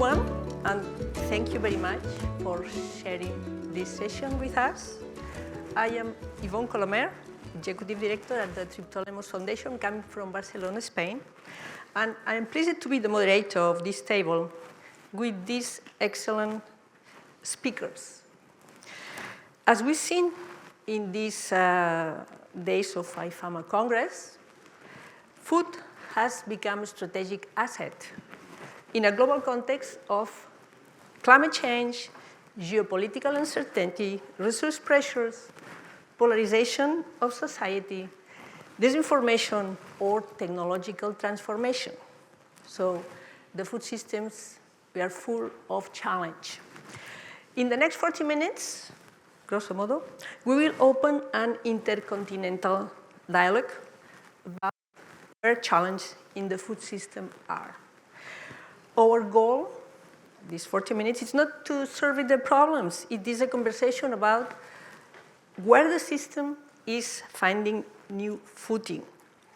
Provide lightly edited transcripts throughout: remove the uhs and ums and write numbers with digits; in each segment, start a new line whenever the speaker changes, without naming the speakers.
everyone, and thank you very much for sharing this session with us. I am Yvonne Colomer, Executive Director at the Triptolemos Foundation, coming from Barcelona, Spain. And I am pleased to be the moderator of this table with these excellent speakers. As we've seen in these days of IFAMA Congress, food has become a strategic asset in a global context of climate change, geopolitical uncertainty, resource pressures, polarization of society, disinformation, or technological transformation. So the food systems, we are full of challenge. In the next 40 minutes, grosso modo, we will open an intercontinental dialogue about where challenges in the food system are. Our goal, these 40 minutes, is not to survey the problems. It is a conversation about where the system is finding new footing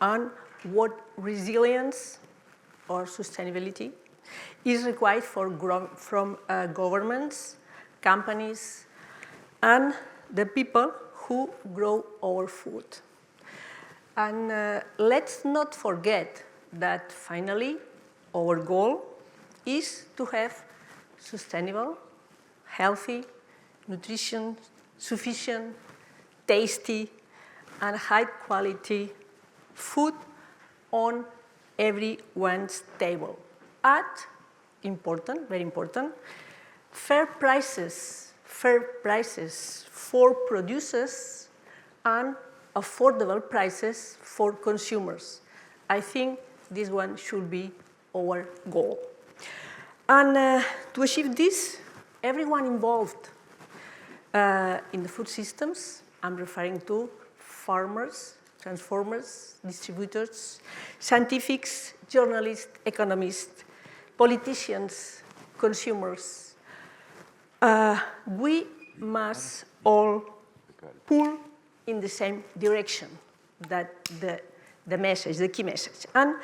and what resilience or sustainability is required from governments, companies, and the people who grow our food. And let's not forget that finally our goal is to have sustainable, healthy, nutrition, sufficient, tasty, and high-quality food on everyone's table. At, important, very important, fair prices for producers and affordable prices for consumers. I think this one should be our goal. And to achieve this, everyone involved in the food systems, I'm referring to farmers, transformers, distributors, scientists, journalists, economists, politicians, consumers. We must all pull in the same direction, that the message, the key message. And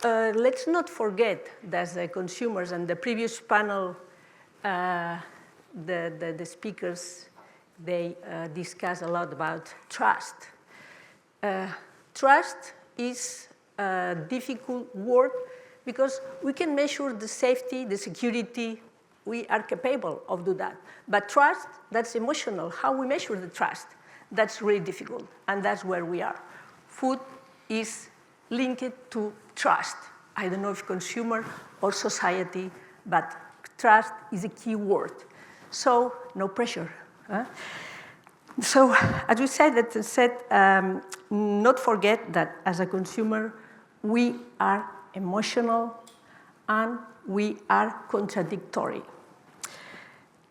let's not forget that the consumers and the previous panel, the speakers, they discuss a lot about trust. Trust is a difficult word because we can measure the safety, the security, we are capable of doing that. But trust, that's emotional. How we measure the trust, that's really difficult, and that's where we are. Food is linked to trust. I don't know if consumer or society, but trust is a key word. So no pressure. Huh? So as we said, not forget that as a consumer, we are emotional and we are contradictory.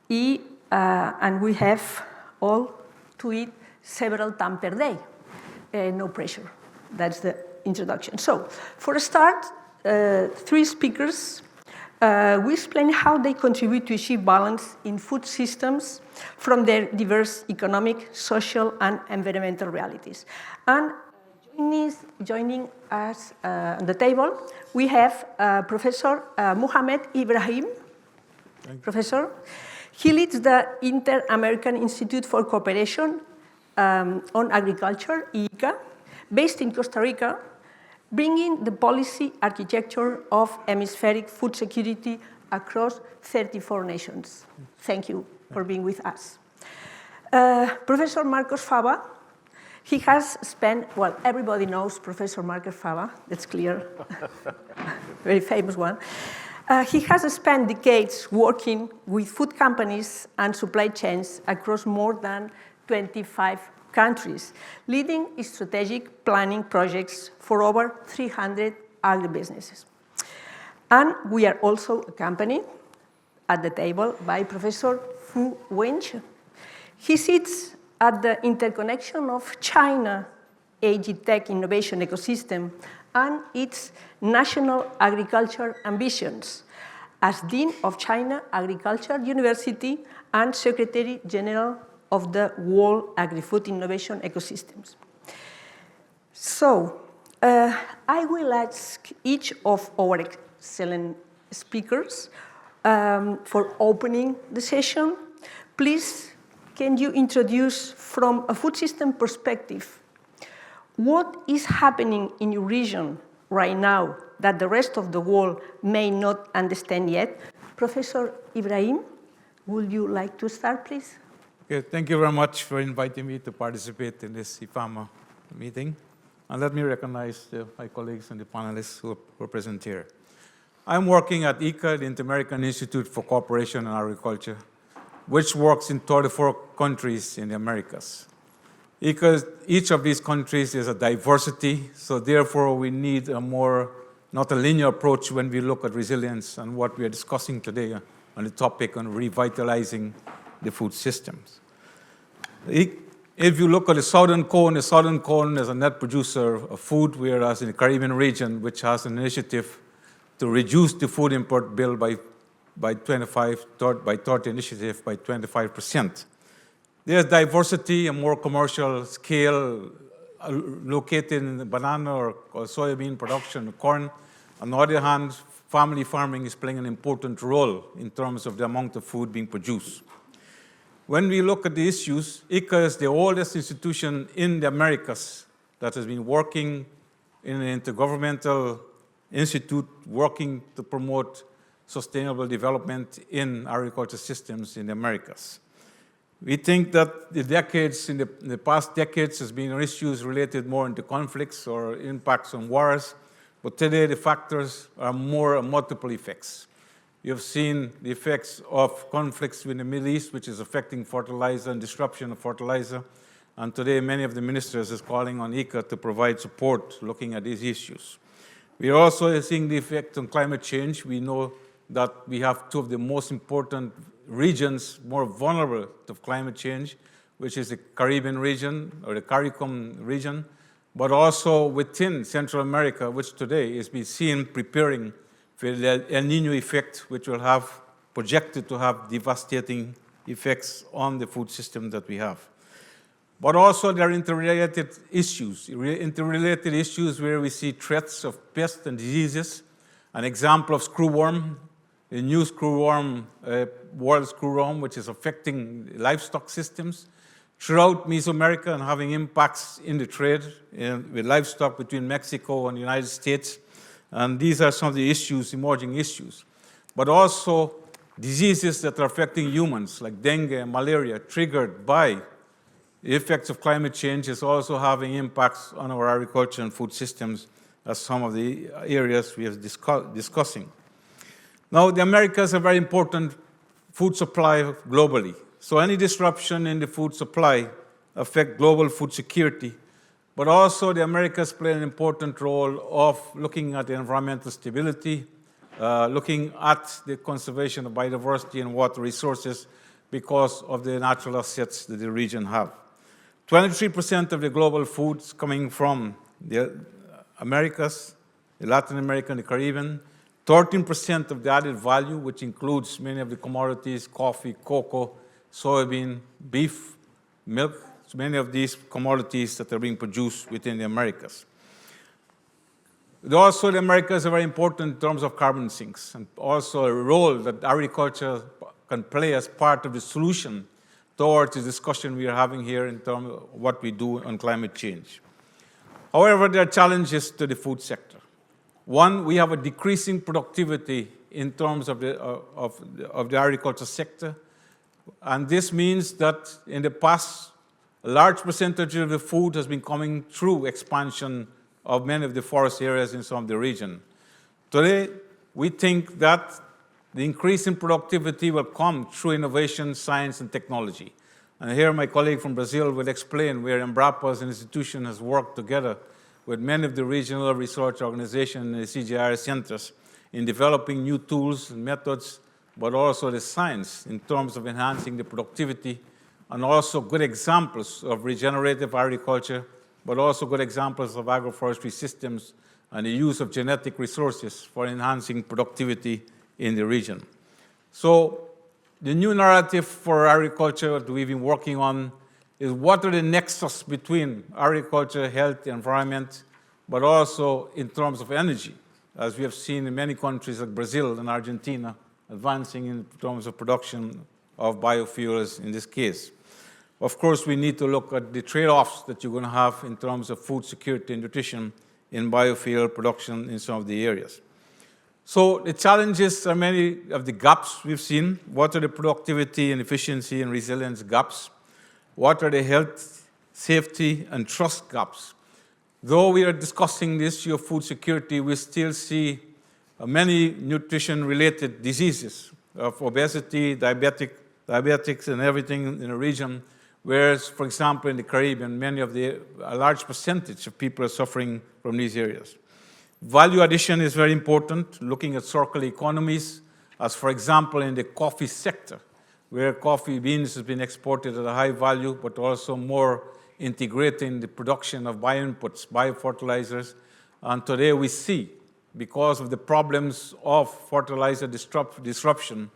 And we have all to eat several times per day. No pressure. That's the introduction. So for a start, three speakers we explain how they contribute to achieve balance in food systems from their diverse economic, social, and environmental realities. And joining us on the table, we have Professor Mohamed Ibrahim. Professor. He leads the Inter-American Institute for Cooperation on Agriculture, IICA, based in Costa Rica, bringing the policy architecture of hemispheric food security across 34 nations. Thank you for being with us. Professor Marcos Fava, he has spent, well, everybody knows Professor Marcos Fava, that's clear, very famous one. He has spent decades working with food companies and supply chains across more than 25 countries, leading strategic planning projects for over 300 agribusinesses. And we are also accompanied at the table by Professor Fu Wenge. He sits at the interconnection of China AgTech innovation ecosystem and its national agriculture ambitions as Dean of China Agriculture University and Secretary General of the World Agri-Food Innovation Ecosystems. So, I will ask each of our excellent speakers for opening the session. Please, can you introduce from a food system perspective, what is happening in your region right now that the rest of the world may not understand yet? Professor Ibrahim, would you like to start, please?
Okay, thank you very much for inviting me to participate in this IFAMA meeting. And let me recognize my colleagues and the panelists who are present here. I'm working at IICA, the Inter-American Institute for Cooperation and Agriculture, which works in 34 countries in the Americas. Because each of these countries is a diversity, so therefore we need a more, not a linear approach when we look at resilience and what we are discussing today on the topic on revitalizing the food systems. If you look at the Southern Cone is a net producer of food, whereas in the Caribbean region, which has an initiative to reduce the food import bill by 30 initiative by 25%. There's diversity, a more commercial scale located in banana or soybean production, corn. On the other hand, family farming is playing an important role in terms of the amount of food being produced. When we look at the issues, IICA is the oldest institution in the Americas that has been working in an intergovernmental institute working to promote sustainable development in agriculture systems in the Americas. We think that the past decades has been issues related more into conflicts or impacts on wars, but today the factors are more multiple effects. You have seen the effects of conflicts in the Middle East, which is affecting fertilizer and disruption of fertilizer. And today, many of the ministers is calling on IICA to provide support looking at these issues. We are also seeing the effect on climate change. We know that we have two of the most important regions more vulnerable to climate change, which is the Caribbean region or the CARICOM region, but also within Central America, which today is being seen preparing for the El Nino effect, which will have projected to have devastating effects on the food system that we have. But also there are interrelated issues where we see threats of pests and diseases. An example of screwworm, the new screwworm, world screwworm, which is affecting livestock systems throughout Mesoamerica and having impacts in the trade with livestock between Mexico and the United States. And these are some of the issues, emerging issues. But also diseases that are affecting humans, like dengue and malaria, triggered by the effects of climate change, is also having impacts on our agriculture and food systems, as some of the areas we are discussing. Now, the Americas are a very important food supply globally. So any disruption in the food supply affects global food security. But also the Americas play an important role of looking at the environmental stability, looking at the conservation of biodiversity and water resources because of the natural assets that the region have. 23% of the global food is coming from the Americas, the Latin America and the Caribbean. 13% of the added value, which includes many of the commodities, coffee, cocoa, soybean, beef, milk, so many of these commodities that are being produced within the Americas. Also, the Americas are very important in terms of carbon sinks, and also a role that agriculture can play as part of the solution towards the discussion we are having here in terms of what we do on climate change. However, there are challenges to the food sector. One, we have a decreasing productivity in terms of the agriculture sector, and this means that in the past, a large percentage of the food has been coming through expansion of many of the forest areas in some of the region. Today, we think that the increase in productivity will come through innovation, science, and technology. And here my colleague from Brazil will explain where Embrapa as an institution has worked together with many of the regional research organizations and the CGIAR centers in developing new tools and methods, but also the science in terms of enhancing the productivity, and also good examples of regenerative agriculture, but also good examples of agroforestry systems and the use of genetic resources for enhancing productivity in the region. So the new narrative for agriculture that we've been working on is what are the nexus between agriculture, health, environment, but also in terms of energy, as we have seen in many countries like Brazil and Argentina, advancing in terms of production of biofuels in this case. Of course, we need to look at the trade-offs that you're going to have in terms of food security and nutrition in biofuel production in some of the areas. So the challenges are many of the gaps we've seen. What are the productivity and efficiency and resilience gaps? What are the health, safety, and trust gaps? Though we are discussing the issue of food security, we still see many nutrition-related diseases of obesity, diabetics, and everything in the region. Whereas, for example, in the Caribbean, a large percentage of people are suffering from these areas. Value addition is very important, looking at circular economies, as for example in the coffee sector, where coffee beans has been exported at a high value, but also more integrating the production of bioinputs, biofertilizers. And today we see, because of the problems of fertilizer disruption,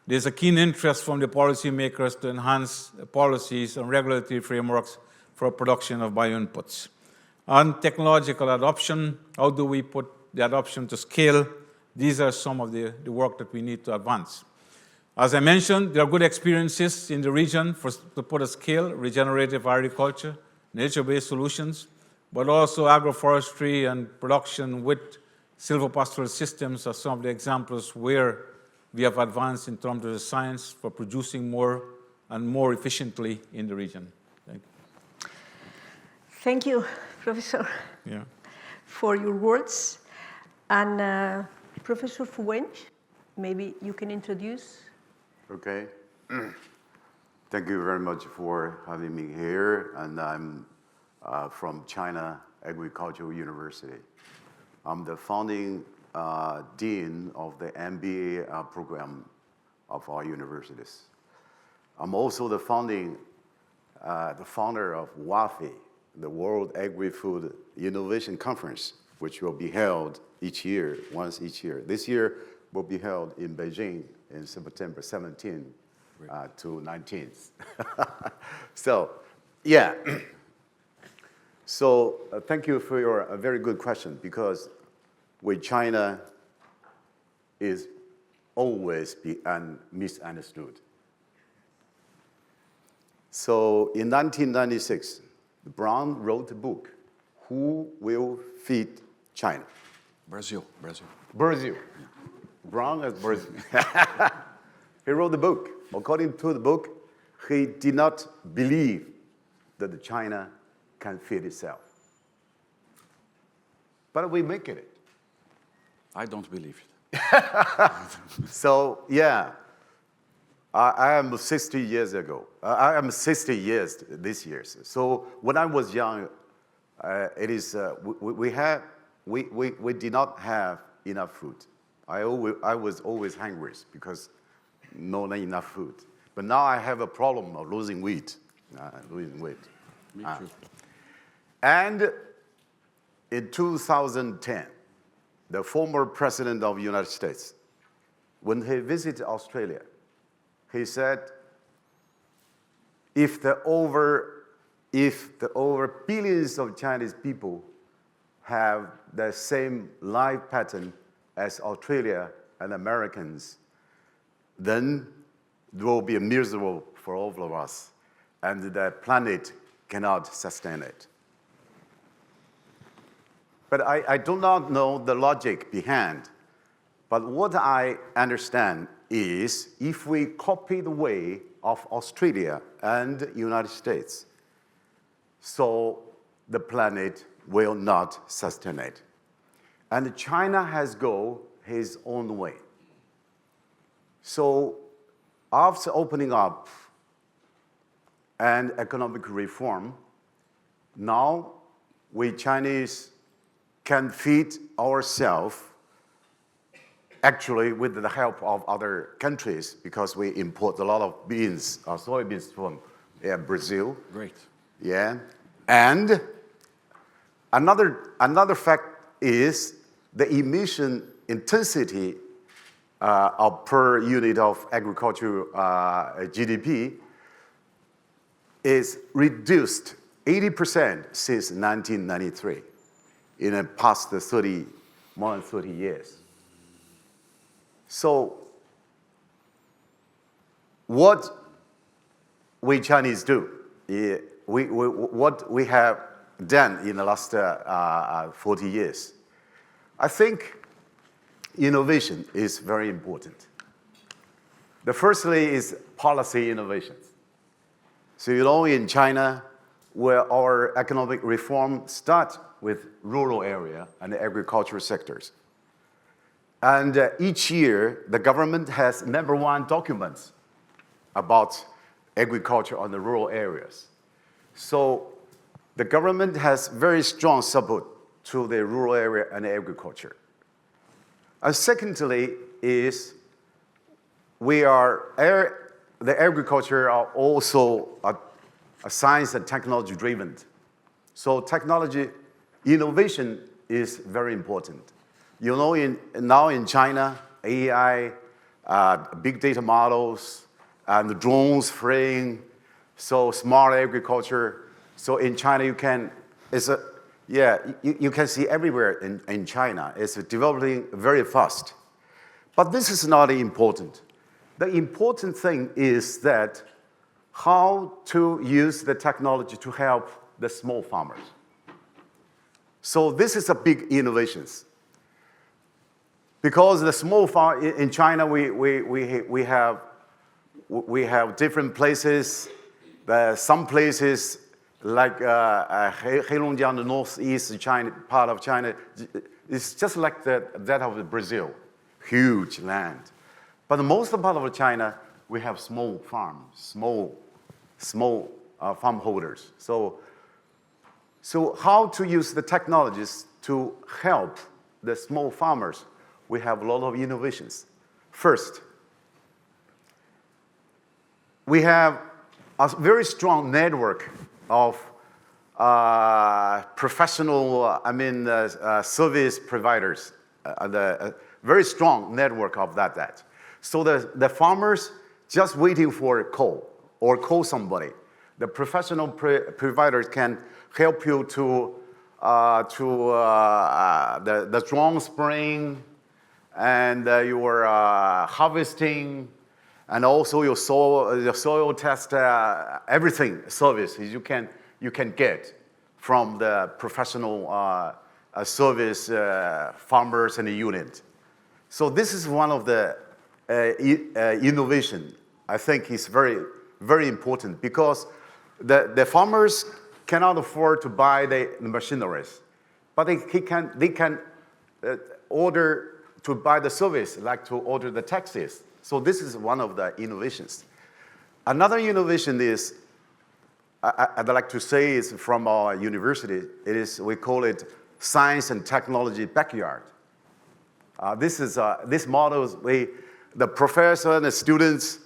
there's a keen interest from the policymakers to enhance policies and regulatory frameworks for production of bioinputs. On technological adoption, how do we put the adoption to scale? These are some of the work that we need to advance. As I mentioned, there are good experiences in the region to put a scale, regenerative agriculture, nature-based solutions, but also agroforestry and production with silvopastoral systems are some of the examples where we have advanced in terms of the science for producing more and more efficiently in the region. Thank you.
Thank you, Professor, for your words. And Professor Fu Wenge, maybe you can introduce.
Okay. Thank you very much for having me here. And I'm from China Agricultural University. I'm the founding dean of the MBA program of our universities. I'm also the founder of WAFI, the World Agri-Food Innovation Conference, which will be held once each year. This year will be held in Beijing in September 17th to 19th. So, yeah. So thank you for your very good question, because with China is always misunderstood. So in 1996, Brown wrote a book, Who Will Feed China?
Brazil.
Brown as Brazil. He wrote the book. According to the book, he did not believe that China can feed itself. But we make it.
I don't believe it.
So, yeah, I am 60 years ago. I am 60 years this year. So when I was young, we did not have enough food. I was always hungry because not enough food. But now I have a problem of losing weight. Me too. And in 2010, the former president of the United States, when he visited Australia, he said, if the over billions of Chinese people have the same life pattern as Australia and Americans, then it will be miserable for all of us, and the planet cannot sustain it. But I do not know the logic behind. But what I understand is if we copy the way of Australia and the United States, so the planet will not sustain it. And China has gone his own way. So after opening up and economic reform, now we Chinese can feed ourselves actually with the help of other countries, because we import a lot of soybeans from Brazil.
Great.
Yeah. And another fact is the emission intensity per unit of agricultural GDP is reduced 80% since 1993 in the past more than 30 years. So what we Chinese do, what we have done in the last 40 years, I think innovation is very important. The firstly is policy innovations. So you know in China, where our economic reform starts with rural area and agricultural sectors. And each year, the government has #1 documents about agriculture on the rural areas. So the government has very strong support to the rural area and agriculture. And secondly is the agriculture are also a science and technology driven. So technology innovation is very important. You know, now in China, AI, big data models, and the drones spraying, so smart agriculture. So in China, you can see everywhere in China. It's developing very fast. But this is not important. The important thing is that how to use the technology to help the small farmers. So this is a big innovation. Because the small farm in China, we have different places. Some places like Heilongjiang, the northeast China, part of China, it's just like that of Brazil, huge land. But the most part of China, we have small farms, small farm holders. So how to use the technologies to help the small farmers? We have a lot of innovations. First, we have a very strong network of professional, service providers, a very strong network of that. So the farmers just waiting for a call or call somebody. The professional providers can help you to the drone spraying and your harvesting, and also your soil test, everything services you can get from the professional service farmers and the unit. So this is one of the innovation I think is very, very important, because the farmers cannot afford to buy the machineries, but they can order to buy the service, like to order the taxis. So this is one of the innovations. Another innovation is, I'd like to say, is from our university. We call it science and technology backyard. This model, the professor and the students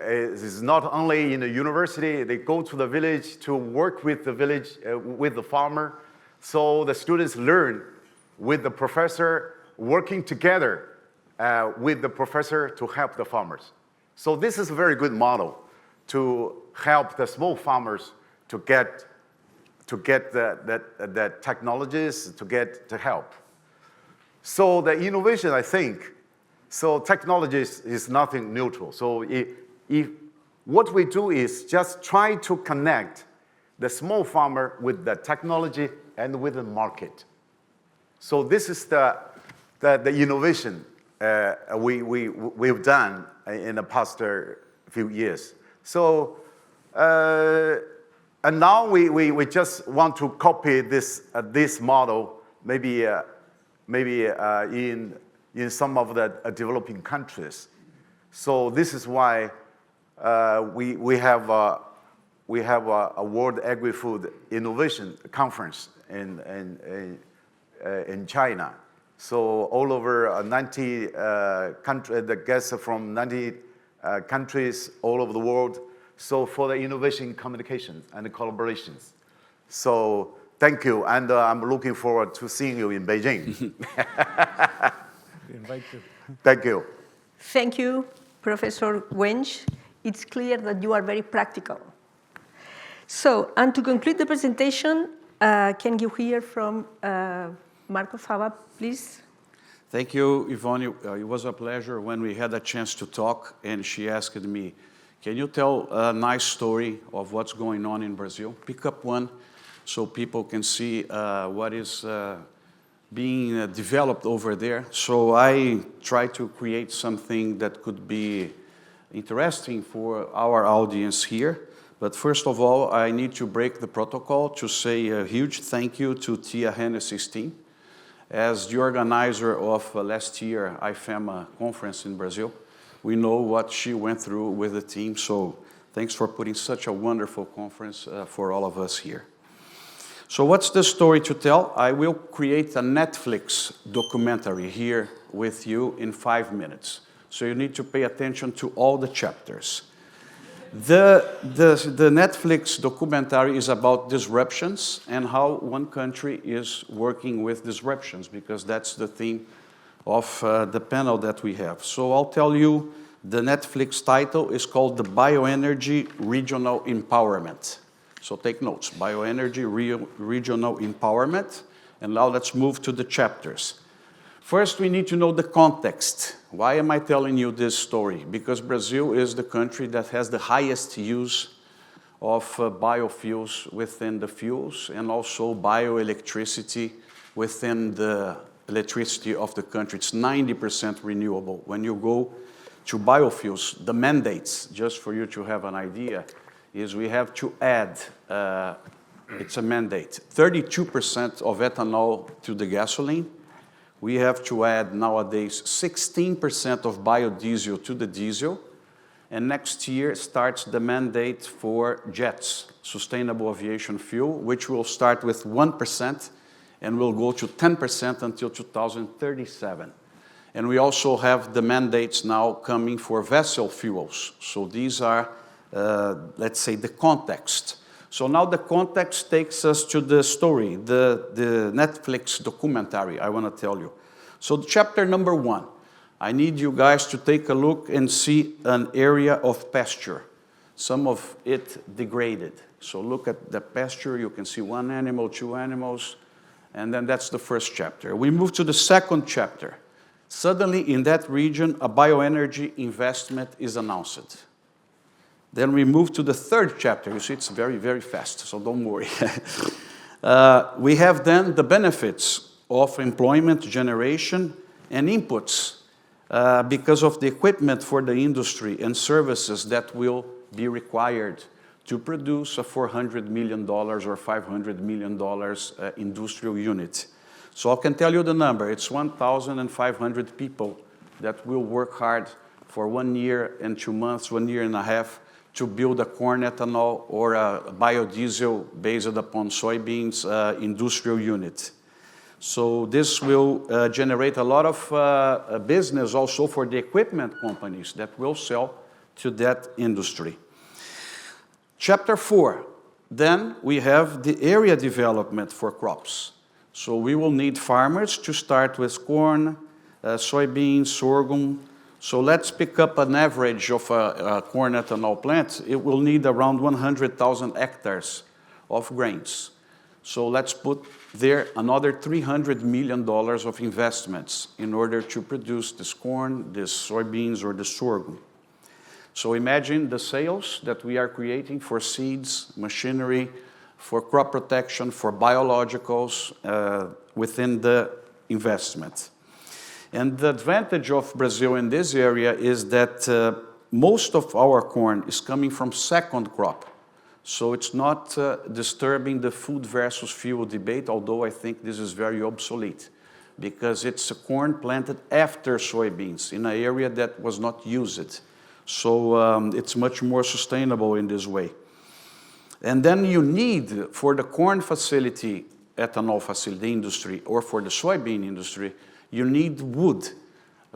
is not only in the university, they go to the village to work with the village, with the farmer. So the students learn with the professor, working together with the professor to help the farmers. So this is a very good model to help the small farmers to get the technologies, to help. So the innovation, I think, so technology is nothing neutral. So if what we do is just try to connect the small farmer with the technology and with the market. So this is the innovation we've done in the past few years. So and now we just want to copy this model maybe in some of the developing countries. So this is why we have a World Agri-Food Innovation Conference in China. So all over 90 countries, the guests from 90 countries all over the world. So for the innovation communication and the collaborations. So thank you, and I'm looking forward to seeing you in Beijing.
Invite you.
Thank you.
Thank you, Professor Wenge. It's clear that you are very practical. So, and to conclude the presentation, can you hear from Marco Fava, please?
Thank you, Yvonne. It was a pleasure when we had a chance to talk, and she asked me, can you tell a nice story of what's going on in Brazil? Pick up one so people can see what is being developed over there. So I try to create something that could be interesting for our audience here. But first of all, I need to break the protocol to say a huge thank you to Tia Hennessy's team. As the organizer of last year IFEMA conference in Brazil, we know what she went through with the team, so thanks for putting such a wonderful conference for all of us here. So what's the story to tell? I will create a Netflix documentary here with you in 5 minutes. So you need to pay attention to all the chapters. The Netflix documentary is about disruptions and how one country is working with disruptions, because that's the theme of the panel that we have. So I'll tell you, the Netflix title is called The Bioenergy Regional Empowerment. So take notes, Bioenergy Regional Empowerment. And now let's move to the chapters. First, we need to know the context. Why am I telling you this story? Because Brazil is the country that has the highest use of biofuels within the fuels, and also bioelectricity within the electricity of the country. It's 90% renewable. When you go to biofuels, the mandates, just for you to have an idea, is we have to add, it's a mandate, 32% of ethanol to the gasoline. We have to add nowadays 16% of biodiesel to the diesel. And next year starts the mandate for jets, sustainable aviation fuel, which will start with 1% and will go to 10% until 2037. And we also have the mandates now coming for vessel fuels. So these are, let's say, the context. So now the context takes us to the story, the Netflix documentary I want to tell you. So chapter number 1, I need you guys to take a look and see an area of pasture. Some of it degraded. So look at the pasture, you can see 1 animal, 2 animals, and then that's the first chapter. We move to the second chapter. Suddenly in that region, a bioenergy investment is announced. Then we move to the third chapter. You see, it's very, very fast, so don't worry. We have then the benefits of employment generation and inputs because of the equipment for the industry and services that will be required to produce a $400 million or $500 million industrial unit. So I can tell you the number. It's 1,500 people that will work hard for 1 year and 2 months, 1 year and a half, to build a corn ethanol or a biodiesel based upon soybeans industrial unit. So this will generate a lot of business also for the equipment companies that will sell to that industry. Chapter 4, then we have the area development for crops. So we will need farmers to start with corn, soybeans, sorghum. So let's pick up an average of a corn ethanol plant. It will need around 100,000 hectares of grains. So let's put there another $300 million of investments in order to produce this corn, this soybeans, or the sorghum. So imagine the sales that we are creating for seeds, machinery, for crop protection, for biologicals within the investment. And the advantage of Brazil in this area is that most of our corn is coming from second crop. So it's not disturbing the food versus fuel debate, although I think this is very obsolete, because it's a corn planted after soybeans in an area that was not used. So it's much more sustainable in this way. And then you need, for the corn facility, ethanol facility industry, or for the soybean industry, you need wood,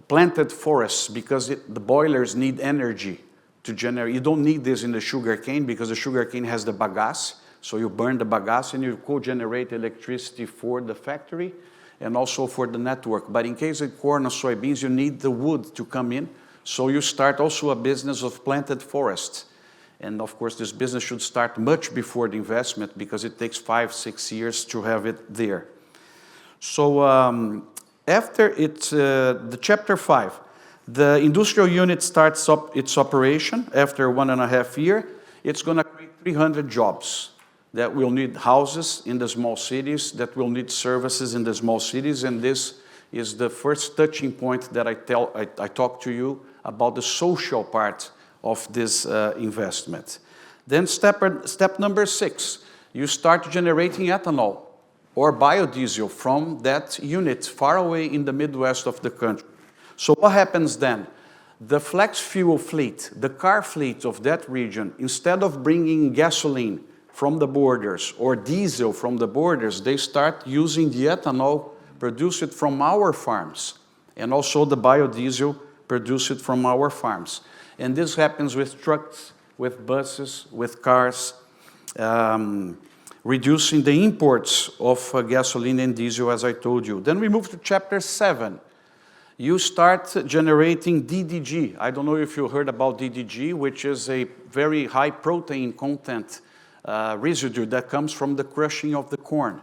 planted forests, because the boilers need energy to generate. You don't need this in the sugar cane because the sugar cane has the bagasse. So you burn the bagasse and you co-generate electricity for the factory and also for the network. But in case of corn or soybeans, you need the wood to come in. So you start also a business of planted forests. And of course, this business should start much before the investment because it takes 5-6 years to have it there. So After the chapter 5, the industrial unit starts up its operation after 1.5 years. It's going to create 300 jobs that will need houses in the small cities, that will need services in the small cities, and this is the first touching point that I talk to you about the social part of this investment. Then step number 6, you start generating ethanol or biodiesel from that unit far away in the Midwest of the country. So what happens then? The flex fuel fleet, the car fleet of that region, instead of bringing gasoline from the borders or diesel from the borders, they start using the ethanol produced from our farms, and also the biodiesel produced from our farms. And this happens with trucks, with buses, with cars, reducing the imports of gasoline and diesel, as I told you. Then we move to chapter 7. You start generating DDG. I don't know if you heard about DDG, which is a very high protein content residue that comes from the crushing of the corn.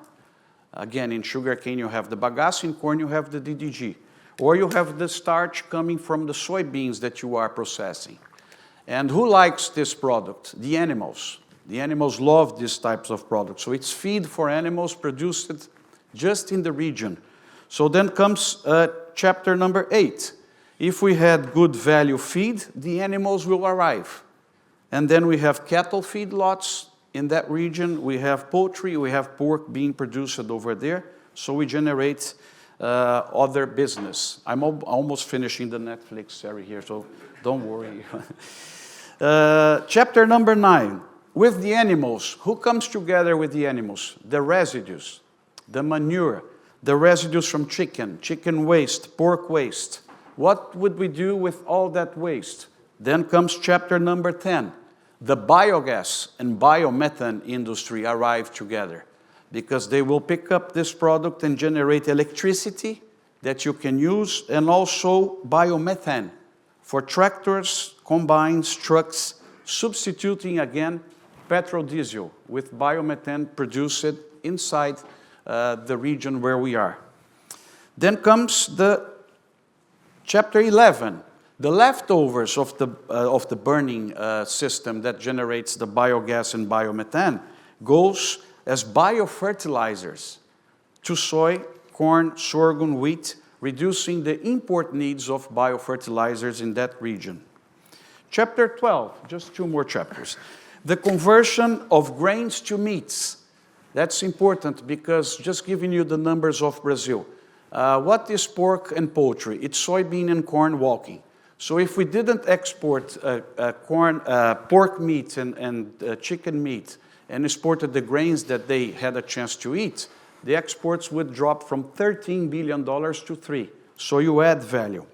Again, in sugarcane you have the bagasse, in corn you have the DDG. Or you have the starch coming from the soybeans that you are processing. And who likes this product? The animals. The animals love these types of products. So it's feed for animals produced just in the region. So then comes chapter number 8. If we had good value feed, the animals will arrive. And then we have cattle feedlots in that region. We have poultry, we have pork being produced over there. So we generate other business. I'm almost finishing the Netflix series here, so don't worry. Chapter number 9. With the animals, who comes together with the animals? The residues, the manure, the residues from chicken waste, pork waste. What would we do with all that waste? Then comes chapter number 10. The biogas and biomethane industry arrive together because they will pick up this product and generate electricity that you can use, and also biomethane for tractors, combines, trucks, substituting again petrol diesel with biomethane produced inside the region where we are. Then comes the chapter 11, the leftovers of the burning system that generates the biogas and biomethane goes as biofertilizers to soy, corn, sorghum, wheat, reducing the import needs of biofertilizers in that region. Chapter 12, just 2 more chapters. The conversion of grains to meats. That's important because just giving you the numbers of Brazil. What is pork and poultry? It's soybean and corn walking. So if we didn't export pork meat and chicken meat and exported the grains that they had a chance to eat, the exports would drop from $13 billion to $3 billion. So you add value.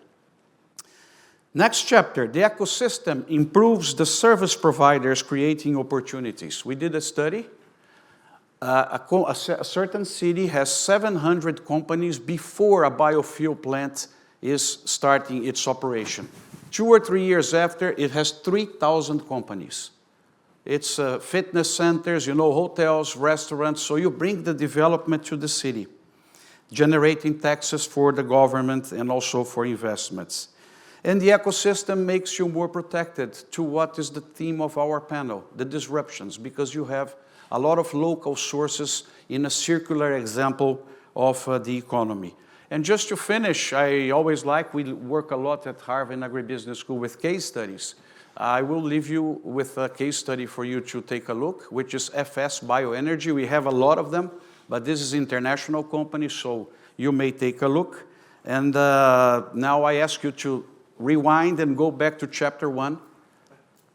Next chapter, the ecosystem improves the service providers, creating opportunities. We did a study. A certain city has 700 companies before a biofuel plant is starting its operation. 2 or 3 years after, it has 3,000 companies. It's fitness centers, hotels, restaurants, so you bring the development to the city, generating taxes for the government and also for investments. And the ecosystem makes you more protected to what is the theme of our panel, the disruptions, because you have a lot of local sources in a circular example of the economy. And just to finish, I always we work a lot at Harvard Agribusiness School with case studies. I will leave you with a case study for you to take a look, which is FS Bioenergy. We have a lot of them, but this is an international company, so you may take a look. And now I ask you to rewind and go back to chapter 1.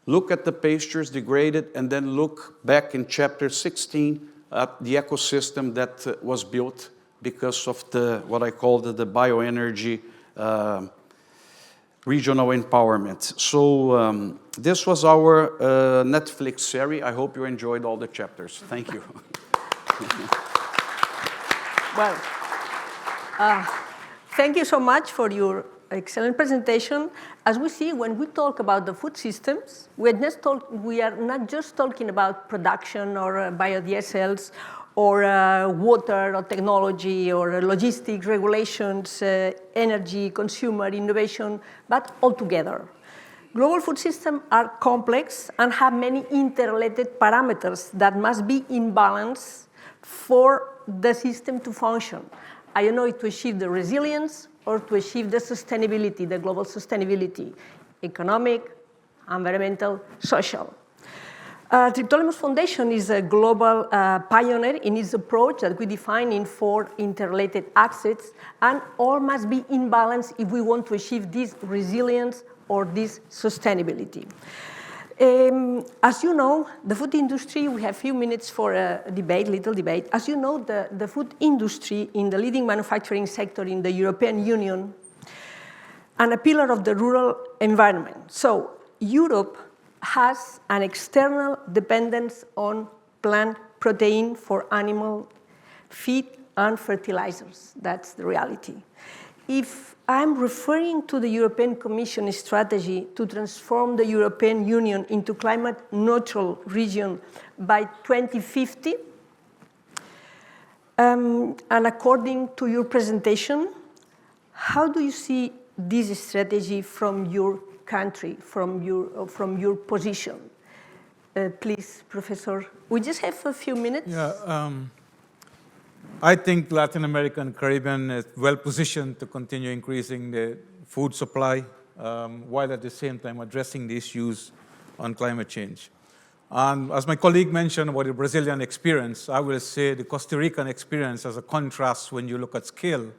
Look at the pastures degraded, and then look back in chapter 16 at the ecosystem that was built because of what I call the bioenergy regional empowerment. So this was our Netflix series. I hope you enjoyed all the chapters. Thank you.
Well, thank you so much for your excellent presentation. As we see, when we talk about the food systems, we are not just talking about production or biodiesels or water or technology or logistics, regulations, energy, consumer, innovation, but all together. Global food systems are complex and have many interrelated parameters that must be in balance for the system to function. I don't know, to achieve the resilience or to achieve the sustainability, the global sustainability, economic, environmental, social. Triptolemos Foundation is a global pioneer in its approach that we define in 4 interrelated axes, and all must be in balance if we want to achieve this resilience or this sustainability. As you know, the food industry, we have a few minutes for a debate, little debate. As you know, the food industry in the leading manufacturing sector in the European Union and a pillar of the rural environment. So Europe has an external dependence on plant protein for animal feed and fertilizers. That's the reality. If I'm referring to the European Commission strategy to transform the European Union into climate neutral region by 2050, and according to your presentation, how do you see this strategy from your country, from your position? Please, Professor. We just have a few minutes.
Yeah, I think Latin America and Caribbean is well positioned to continue increasing the food supply while at the same time addressing the issues on climate change. And as my colleague mentioned about the Brazilian experience, I will say the Costa Rican experience as a contrast when you look at scale.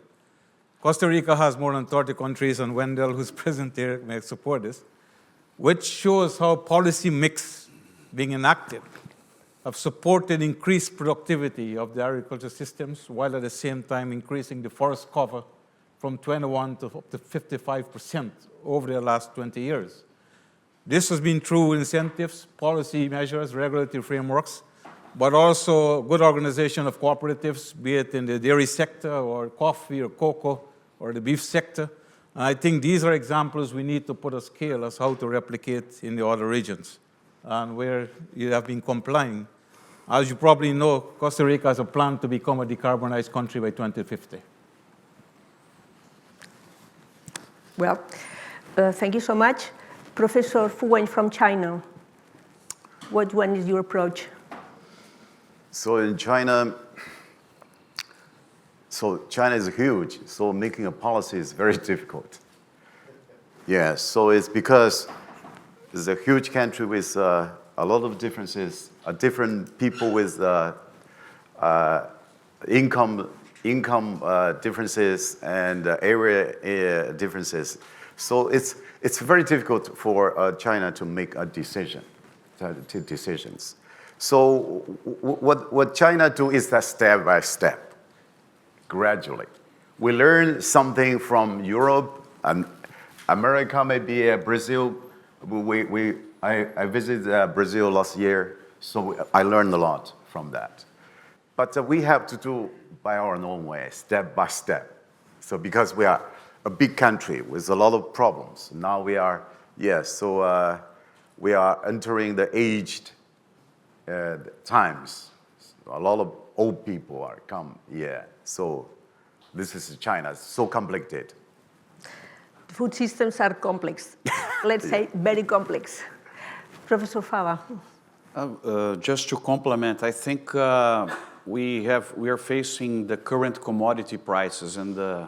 Costa Rica has more than 30 countries, and Wendell, who's present here, may support this, which shows how policy mix being enacted have supported increased productivity of the agriculture systems, while at the same time increasing the forest cover from 21 to up to 55% over the last 20 years. This has been through incentives, policy measures, regulatory frameworks, but also good organization of cooperatives, be it in the dairy sector or coffee or cocoa or the beef sector. And I think these are examples we need to put a scale as how to replicate in the other regions and where you have been complying. As you probably know, Costa Rica has a plan to become a decarbonized country by 2050.
Well, thank you so much. Professor Fu Wenge from China, what one is your approach?
So in China, China is huge, so making a policy is very difficult. Yeah, so it's because it's a huge country with a lot of differences, different people with income differences and area differences. So it's very difficult for China to make a decisions. So what China do is that step by step. Gradually. We learn something from Europe and America, maybe Brazil. I visited Brazil last year, so I learned a lot from that. But we have to do by our own way, step by step. So because we are a big country with a lot of problems. Now we are, we are entering the aged times. A lot of old people are come, So this is China, it's so complicated.
Food systems are complex. Let's say very complex. Professor Fava.
Just to complement, I think we are facing the current commodity prices and the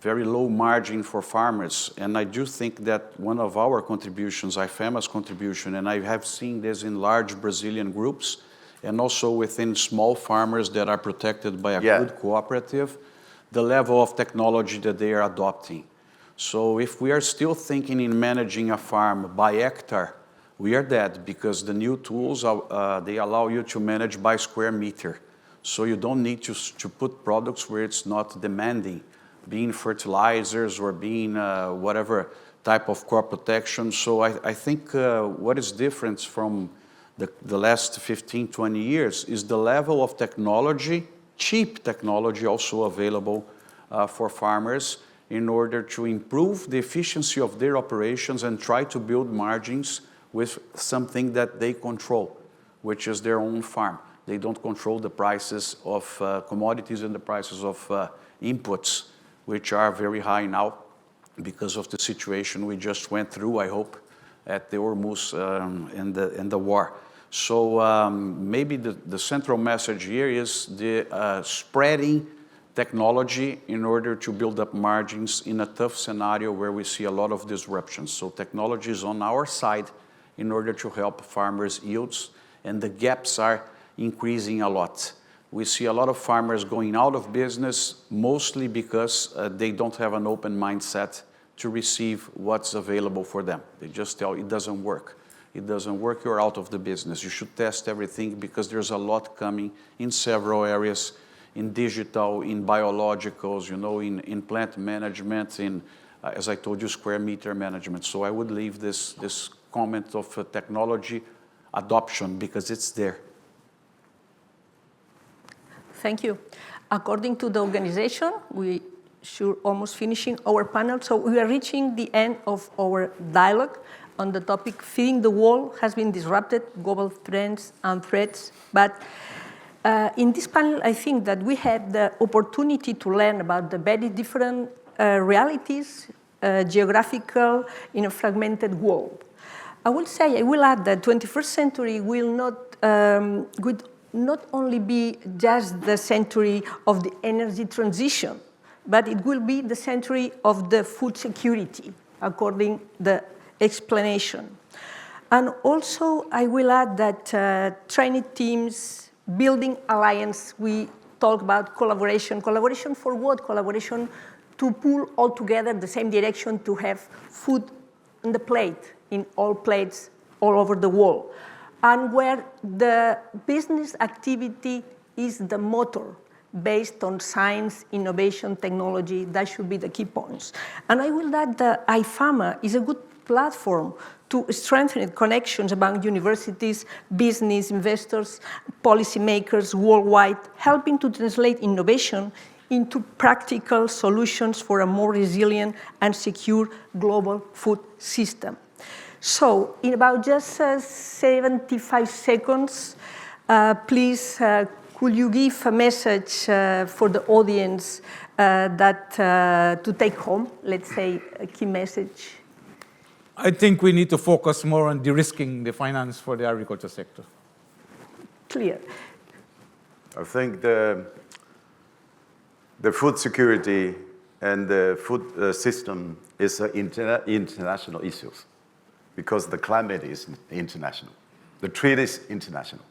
very low margin for farmers. And I do think that one of our contributions, IFEMA's contribution, and I have seen this in large Brazilian groups, and also within small farmers that are protected by a good cooperative, the level of technology that they are adopting. So if we are still thinking in managing a farm by hectare, we are dead, because the new tools, they allow you to manage by square meter. So you don't need to put products where it's not demanding, being fertilizers or being whatever type of crop protection. So I think what is different from the last 15, 20 years is the level of technology, cheap technology also available for farmers in order to improve the efficiency of their operations and try to build margins with something that they control, which is their own farm. They don't control the prices of commodities and the prices of inputs, which are very high now because of the situation we just went through, I hope, at the Hormuz in the war. So maybe the central message here is the spreading technology in order to build up margins in a tough scenario where we see a lot of disruptions. So technology is on our side in order to help farmers' yields, and the gaps are increasing a lot. We see a lot of farmers going out of business, mostly because they don't have an open mindset to receive what's available for them. They just tell it doesn't work. It doesn't work, you're out of the business. You should test everything because there's a lot coming in several areas, in digital, in biologicals, you know, in plant management, in, as I told you, square meter management. So I would leave this comment of technology adoption because it's there.
Thank you. According to the organization, we should almost finishing our panel. So we are reaching the end of our dialogue on the topic feeding the world has been disrupted, global trends and threats. But in this panel, I think that we had the opportunity to learn about the very different realities, geographical, in a fragmented world. I will add that 21st century will not only be just the century of the energy transition, but it will be the century of the food security, according to the explanation. And also, I will add that training teams, building alliance, we talk about collaboration. Collaboration for what? Collaboration to pull all together the same direction to have food on the plate, in all plates all over the world. And where the business activity is the motor based on science, innovation, technology, that should be the key points. And I will add that IFAMA is a good platform to strengthen connections among universities, business, investors, policymakers worldwide, helping to translate innovation into practical solutions for a more resilient and secure global food system. So in about just 75 seconds, please, could you give a message for the audience to take home, let's say a key message?
I think we need to focus more on de-risking the finance for the agriculture sector.
Clear.
I think the food security and the food system is international issues because the climate is international. The trade is international.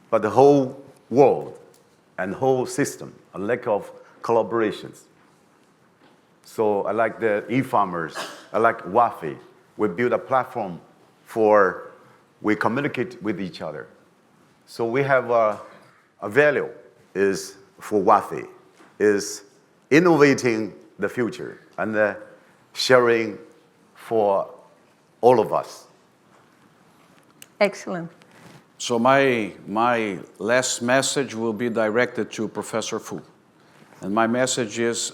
But the whole world and whole system, a lack of collaborations. So I like the e-farmers, I like WAFI. We build a platform we communicate with each other. So we have a value is for WAFI, is innovating the future and sharing for all of us.
Excellent.
So my last message will be directed to Professor Fu. And my message is,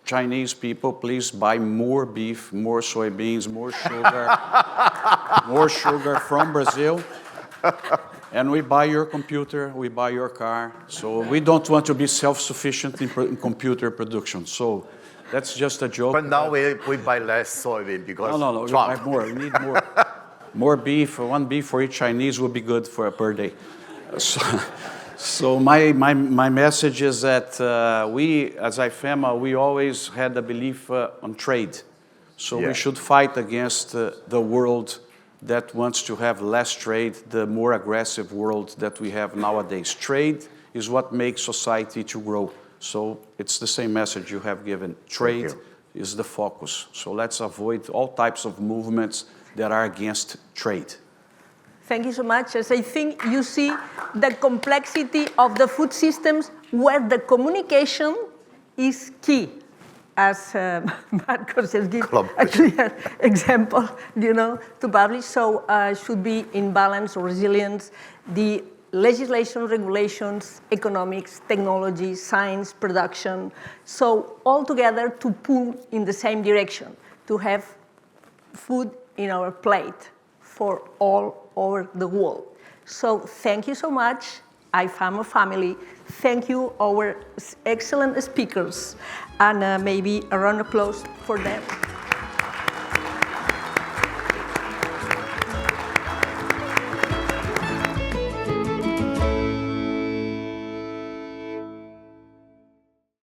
Chinese people, please buy more beef, more soybeans, more sugar from Brazil. And we buy your computer, we buy your car. So we don't want to be self-sufficient in computer production. So that's just a joke.
But now we buy less soybean because
No, we buy more. We need more. More beef, one beef for each Chinese will be good per day. So my message is that we, as IFAMA, we always had a belief on trade. So we should fight against the world that wants to have less trade, the more aggressive world that we have nowadays. Trade is what makes society to grow. So it's the same message you have given. Trade is the focus. So let's avoid all types of movements that are against trade.
Thank you so much. As I think you see the complexity of the food systems where the communication is key, as Marcos has given a clear example, to publish. So should be in balance or resilience, the legislation, regulations, economics, technology, science, production. So all together to pull in the same direction, to have food in our plate for all over the world. So thank you so much. IFAMO family. Thank you, our excellent speakers, and maybe a round of applause for them.